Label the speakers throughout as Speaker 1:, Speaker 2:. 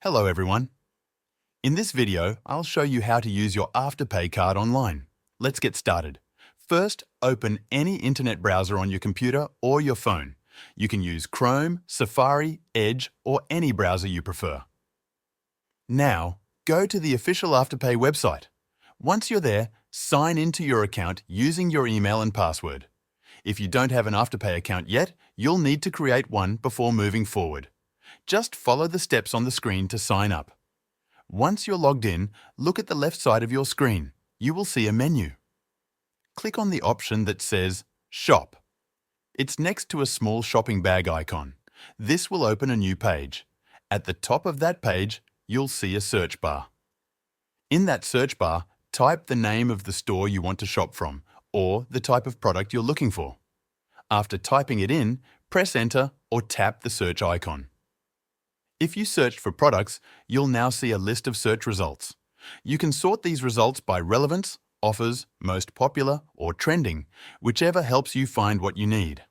Speaker 1: Hello everyone. In this video, I'll show you how to use your Afterpay card online. Let's get started. First, open any internet browser on your computer or your phone. You can use Chrome, Safari, Edge, or any browser you prefer. Now, go to the official Afterpay website. Once you're there, sign into your account using your email and password. If you don't have an Afterpay account yet, you'll need to create one before moving forward. Just follow the steps on the screen to sign up. Once you're logged in, look at the left side of your screen. You will see a menu. Click on the option that says Shop. It's next to a small shopping bag icon. This will open a new page. At the top of that page, you'll see a search bar. In that search bar, type the name of the store you want to shop from or the type of product you're looking for. After typing it in, press Enter or tap the search icon. If you searched for products, you'll now see a list of search results. You can sort these results by relevance, offers, most popular, or trending, whichever helps you find what you need.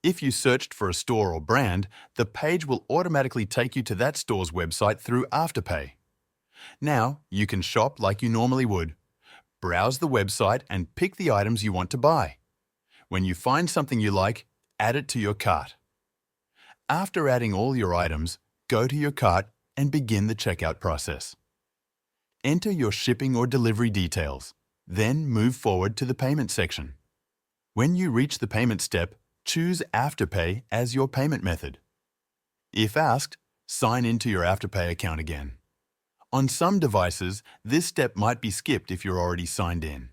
Speaker 1: If you searched for a store or brand, the page will automatically take you to that store's website through Afterpay. Now, you can shop like you normally would. Browse the website and pick the items you want to buy. When you find something you like, add it to your cart. After adding all your items, go to your cart and begin the checkout process. Enter your shipping or delivery details, then move forward to the payment section. When you reach the payment step, choose Afterpay as your payment method. If asked, sign into your Afterpay account again. On some devices, this step might be skipped if you're already signed in.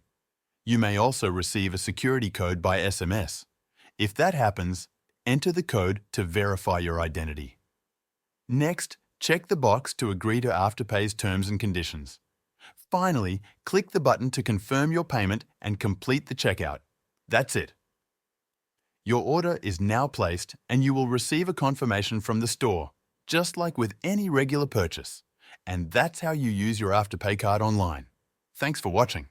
Speaker 1: You may also receive a security code by SMS. If that happens, enter the code to verify your identity. Next, check the box to agree to Afterpay's terms and conditions. Finally, click the button to confirm your payment and complete the checkout. That's it. Your order is now placed and you will receive a confirmation from the store, just like with any regular purchase. And that's how you use your Afterpay card online. Thanks for watching.